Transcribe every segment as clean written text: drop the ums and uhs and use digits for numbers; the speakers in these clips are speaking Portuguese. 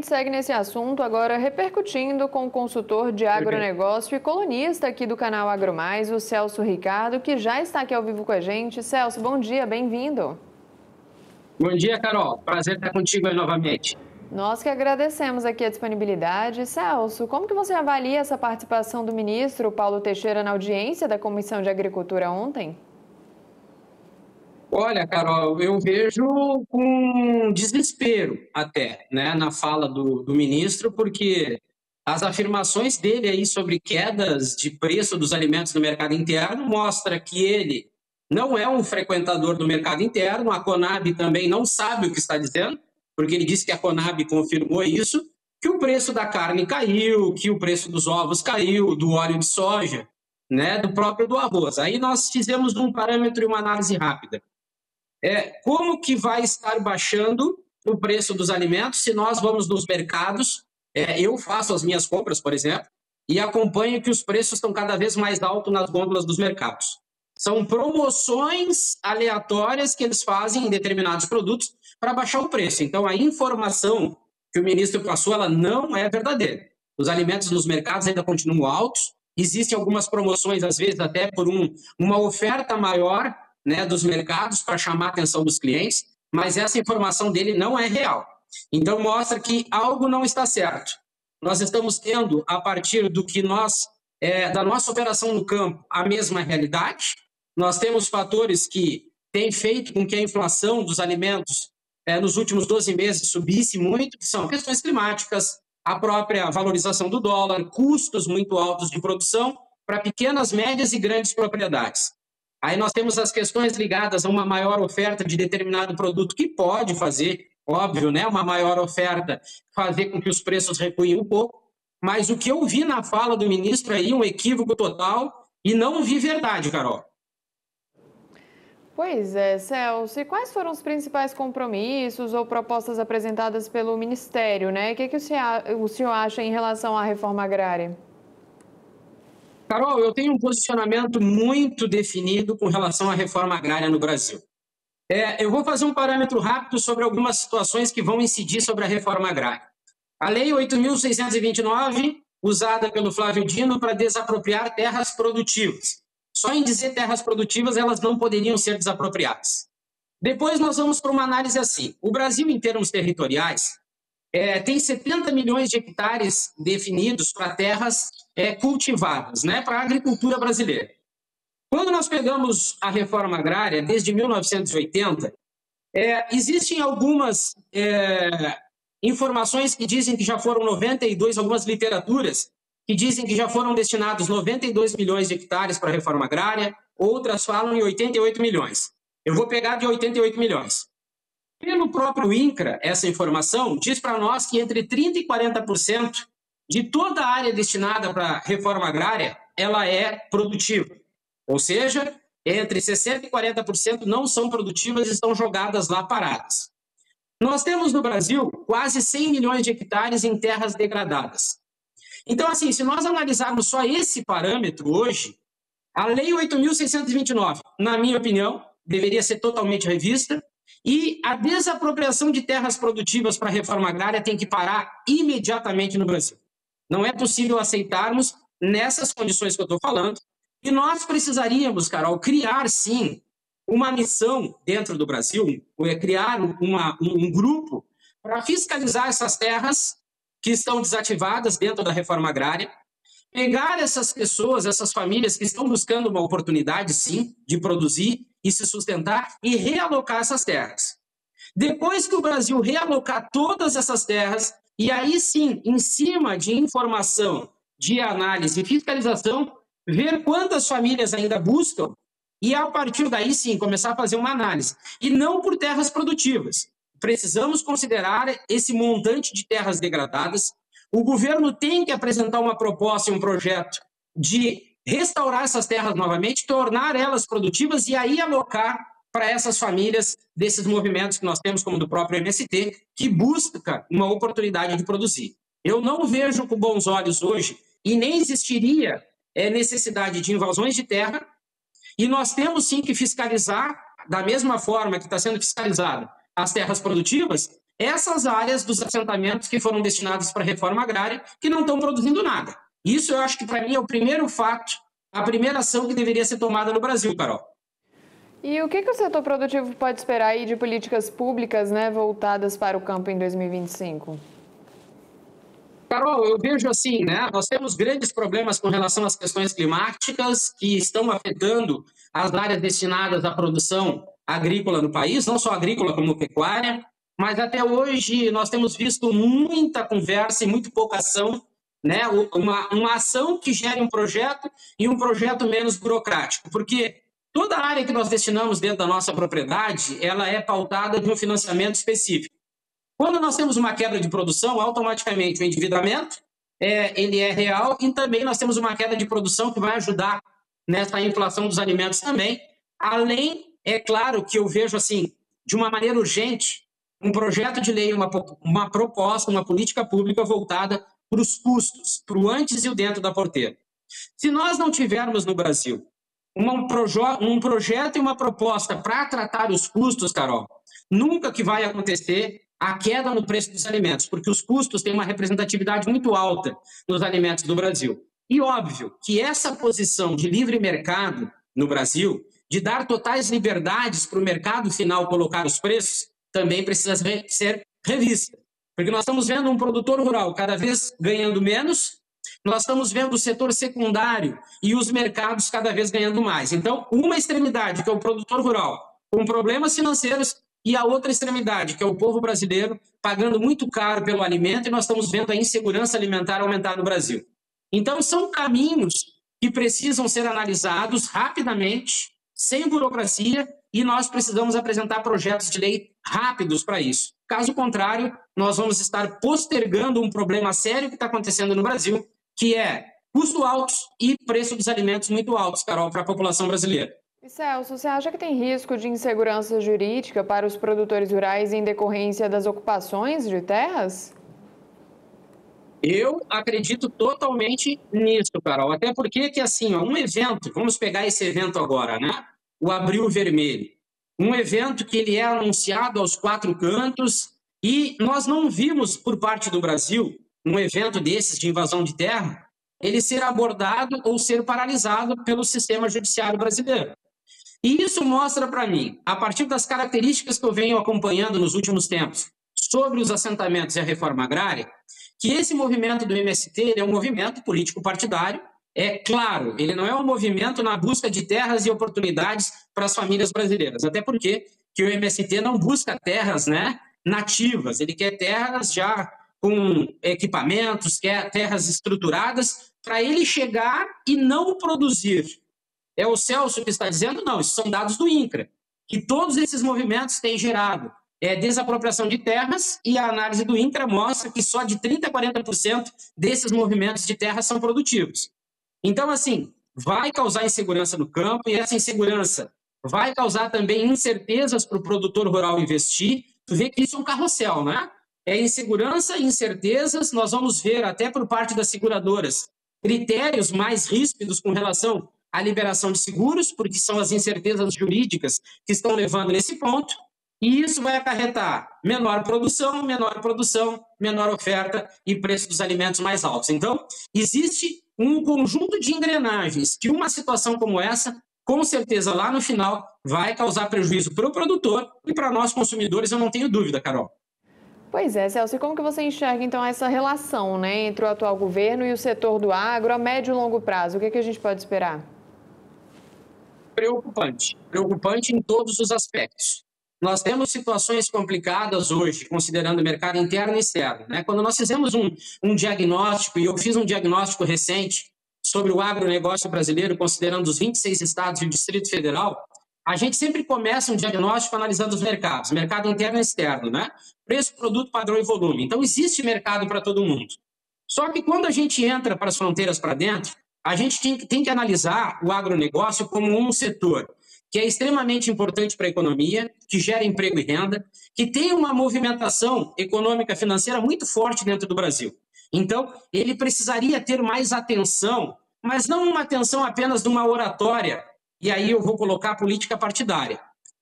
Segue nesse assunto agora repercutindo com o consultor de agronegócio e colunista aqui do canal AgroMais, o Celso Ricardo, que já está aqui ao vivo com a gente. Celso, bom dia, bem-vindo. Bom dia, Carol. Prazer estar contigo aí novamente. Nós que agradecemos aqui a disponibilidade. Celso, como que você avalia essa participação do ministro Paulo Teixeira na audiência da Comissão de Agricultura ontem? Olha, Carol, eu vejo com desespero até, né, na fala do ministro, porque as afirmações dele aí sobre quedas de preço dos alimentos no mercado interno mostra que ele não é um frequentador do mercado interno, a Conab também não sabe o que está dizendo, porque ele disse que a Conab confirmou isso, que o preço da carne caiu, que o preço dos ovos caiu, do óleo de soja, né, do próprio do arroz. Aí nós fizemos um parâmetro e uma análise rápida. Como que vai estar baixando o preço dos alimentos se nós vamos nos mercados? Eu faço as minhas compras, por exemplo, e acompanho que os preços estão cada vez mais altos nas gôndolas dos mercados. São promoções aleatórias que eles fazem em determinados produtos para baixar o preço. Então, a informação que o ministro passou, ela não é verdadeira. Os alimentos nos mercados ainda continuam altos, existem algumas promoções, às vezes até por uma oferta maior, né, dos mercados para chamar a atenção dos clientes, mas essa informação dele não é real. Então, mostra que algo não está certo. Nós estamos tendo, a partir do que da nossa operação no campo, a mesma realidade. Nós temos fatores que têm feito com que a inflação dos alimentos nos últimos 12 meses subisse muito, que são questões climáticas, a própria valorização do dólar, custos muito altos de produção para pequenas, médias e grandes propriedades. Aí nós temos as questões ligadas a uma maior oferta de determinado produto que pode fazer, óbvio, né, uma maior oferta, fazer com que os preços recuem um pouco, mas o que eu vi na fala do ministro aí, um equívoco total, e não vi verdade, Carol. Pois é, Celso, e quais foram os principais compromissos ou propostas apresentadas pelo Ministério, né? O que o senhor acha em relação à reforma agrária? Carol, eu tenho um posicionamento muito definido com relação à reforma agrária no Brasil. Eu vou fazer um parâmetro rápido sobre algumas situações que vão incidir sobre a reforma agrária. A Lei 8.629, usada pelo Flávio Dino para desapropriar terras produtivas. Só em dizer terras produtivas, elas não poderiam ser desapropriadas. Depois nós vamos para uma análise assim. O Brasil, em termos territoriais, tem 70 milhões de hectares definidos para terras cultivadas, né, para a agricultura brasileira. Quando nós pegamos a reforma agrária, desde 1980, existem algumas informações que dizem que já foram 92, algumas literaturas que dizem que já foram destinados 92 milhões de hectares para a reforma agrária, outras falam em 88 milhões. Eu vou pegar de 88 milhões. Pelo próprio INCRA, essa informação diz para nós que entre 30% e 40% de toda a área destinada para a reforma agrária, ela é produtiva. Ou seja, entre 60% e 40% não são produtivas e estão jogadas lá paradas. Nós temos no Brasil quase 100 milhões de hectares em terras degradadas. Então, assim, se nós analisarmos só esse parâmetro hoje, a Lei 8.629, na minha opinião, deveria ser totalmente revista e a desapropriação de terras produtivas para a reforma agrária tem que parar imediatamente no Brasil. Não é possível aceitarmos nessas condições que eu estou falando e nós precisaríamos, Carol, criar, sim, uma missão dentro do Brasil, criar um grupo para fiscalizar essas terras que estão desativadas dentro da reforma agrária, pegar essas pessoas, essas famílias que estão buscando uma oportunidade, sim, de produzir e se sustentar e realocar essas terras. Depois que o Brasil realocar todas essas terras, e aí sim, em cima de informação, de análise e fiscalização, ver quantas famílias ainda buscam e, a partir daí sim, começar a fazer uma análise. E não por terras produtivas. Precisamos considerar esse montante de terras degradadas. O governo tem que apresentar uma proposta e um projeto de restaurar essas terras novamente, tornar elas produtivas e aí alocar para essas famílias desses movimentos que nós temos, como do próprio MST, que busca uma oportunidade de produzir. Eu não vejo com bons olhos hoje e nem existiria necessidade de invasões de terra e nós temos sim que fiscalizar da mesma forma que está sendo fiscalizada as terras produtivas, essas áreas dos assentamentos que foram destinadas para a reforma agrária, que não estão produzindo nada. Isso eu acho que, para mim, é o primeiro fato, a primeira ação que deveria ser tomada no Brasil, Carol. E o que o setor produtivo pode esperar aí de políticas públicas, né, voltadas para o campo em 2025? Carol, eu vejo assim, né? Nós temos grandes problemas com relação às questões climáticas que estão afetando as áreas destinadas à produção agrícola no país, não só agrícola como pecuária, mas até hoje nós temos visto muita conversa e muito pouca ação, né? Uma ação que gere um projeto e um projeto menos burocrático, porque toda a área que nós destinamos dentro da nossa propriedade, ela é pautada de um financiamento específico. Quando nós temos uma quebra de produção, automaticamente o endividamento ele é real e também nós temos uma queda de produção que vai ajudar nessa inflação dos alimentos também. Além, é claro que eu vejo assim, de uma maneira urgente, um projeto de lei, uma proposta, uma política pública voltada para os custos, para o antes e o dentro da porteira. Se nós não tivermos no Brasil um projeto e uma proposta para tratar os custos, Carol, nunca que vai acontecer a queda no preço dos alimentos, porque os custos têm uma representatividade muito alta nos alimentos do Brasil. E óbvio que essa posição de livre mercado no Brasil, de dar totais liberdades para o mercado final colocar os preços, também precisa ser revista. Porque nós estamos vendo um produtor rural cada vez ganhando menos, nós estamos vendo o setor secundário e os mercados cada vez ganhando mais. Então, uma extremidade, que é o produtor rural, com problemas financeiros, e a outra extremidade, que é o povo brasileiro, pagando muito caro pelo alimento, e nós estamos vendo a insegurança alimentar aumentar no Brasil. Então, são caminhos que precisam ser analisados rapidamente, sem burocracia, e nós precisamos apresentar projetos de lei rápidos para isso. Caso contrário, nós vamos estar postergando um problema sério que está acontecendo no Brasil, que é custo altos e preço dos alimentos muito altos, Carol, para a população brasileira. E Celso, você acha que tem risco de insegurança jurídica para os produtores rurais em decorrência das ocupações de terras? Eu acredito totalmente nisso, Carol. Até porque que assim, um evento, vamos pegar esse evento agora, né? O Abril Vermelho. Um evento que ele é anunciado aos quatro cantos e nós não vimos por parte do Brasil um evento desses de invasão de terra ele ser abordado ou ser paralisado pelo sistema judiciário brasileiro. E isso mostra para mim, a partir das características que eu venho acompanhando nos últimos tempos sobre os assentamentos e a reforma agrária, que esse movimento do MST é um movimento político-partidário. É claro, ele não é um movimento na busca de terras e oportunidades para as famílias brasileiras, até porque que o MST não busca terras, né, nativas, ele quer terras já com equipamentos, quer terras estruturadas para ele chegar e não produzir. É o Celso que está dizendo? Não, isso são dados do INCRA, que todos esses movimentos têm gerado desapropriação de terras e a análise do INCRA mostra que só de 30% a 40% desses movimentos de terras são produtivos. Então, assim, vai causar insegurança no campo e essa insegurança vai causar também incertezas para o produtor rural investir. Tu vê que isso é um carrossel, né? É insegurança e incertezas, nós vamos ver até por parte das seguradoras critérios mais ríspidos com relação à liberação de seguros, porque são as incertezas jurídicas que estão levando nesse ponto, e isso vai acarretar menor produção, menor oferta e preço dos alimentos mais altos. Então, existe um conjunto de engrenagens que uma situação como essa, com certeza lá no final, vai causar prejuízo para o produtor e para nós consumidores, eu não tenho dúvida, Carol. Pois é, Celso, e como que você enxerga então essa relação, né, entre o atual governo e o setor do agro a médio e longo prazo? O que a gente pode esperar? Preocupante em todos os aspectos. Nós temos situações complicadas hoje, considerando o mercado interno e externo, né? Quando nós fizemos um diagnóstico, e eu fiz um diagnóstico recente sobre o agronegócio brasileiro, considerando os 26 estados e o Distrito Federal, a gente sempre começa um diagnóstico analisando os mercados, mercado interno e externo, né? Preço, produto, padrão e volume. Então, existe mercado para todo mundo. Só que quando a gente entra para as fronteiras para dentro, a gente tem que analisar o agronegócio como um setor que é extremamente importante para a economia, que gera emprego e renda, que tem uma movimentação econômica financeira muito forte dentro do Brasil. Então, ele precisaria ter mais atenção, mas não uma atenção apenas de uma oratória, e aí eu vou colocar a política partidária.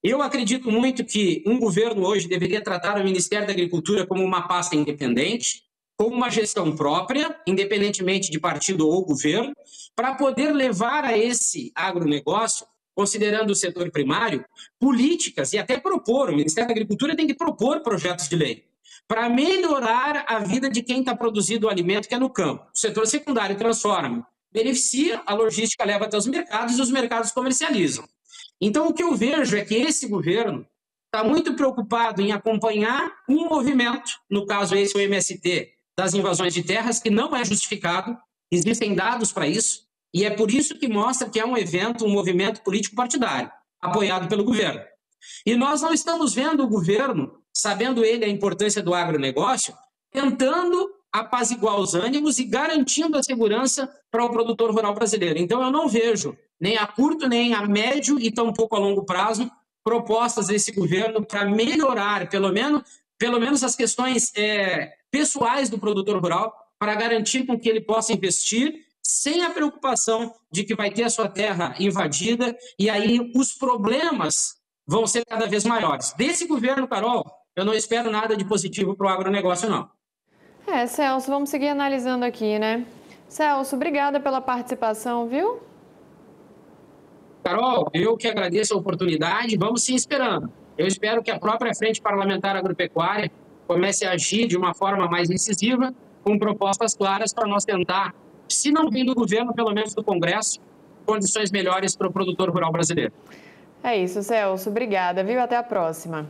Eu acredito muito que um governo hoje deveria tratar o Ministério da Agricultura como uma pasta independente, como uma gestão própria, independentemente de partido ou governo, para poder levar a esse agronegócio, considerando o setor primário, políticas e até propor, o Ministério da Agricultura tem que propor projetos de lei para melhorar a vida de quem está produzindo o alimento que é no campo. O setor secundário transforma, beneficia, a logística leva até os mercados e os mercados comercializam. Então, o que eu vejo é que esse governo está muito preocupado em acompanhar um movimento, no caso esse o MST, das invasões de terras, que não é justificado, existem dados para isso, e é por isso que mostra que é um evento, um movimento político partidário, apoiado pelo governo. E nós não estamos vendo o governo, sabendo ele a importância do agronegócio, tentando apaziguar os ânimos e garantindo a segurança para o produtor rural brasileiro. Então, eu não vejo, nem a curto, nem a médio e tampouco a longo prazo, propostas desse governo para melhorar, pelo menos as questões pessoais do produtor rural, para garantir com que ele possa investir sem a preocupação de que vai ter a sua terra invadida e aí os problemas vão ser cada vez maiores. Desse governo, Carol, eu não espero nada de positivo para o agronegócio, não. Celso, vamos seguir analisando aqui, né? Celso, obrigada pela participação, viu? Carol, eu que agradeço a oportunidade, vamos sim esperando. Eu espero que a própria Frente Parlamentar Agropecuária comece a agir de uma forma mais incisiva, com propostas claras para nós tentar, se não vir do governo, pelo menos do Congresso, condições melhores para o produtor rural brasileiro. É isso, Celso. Obrigada, viu? Até a próxima.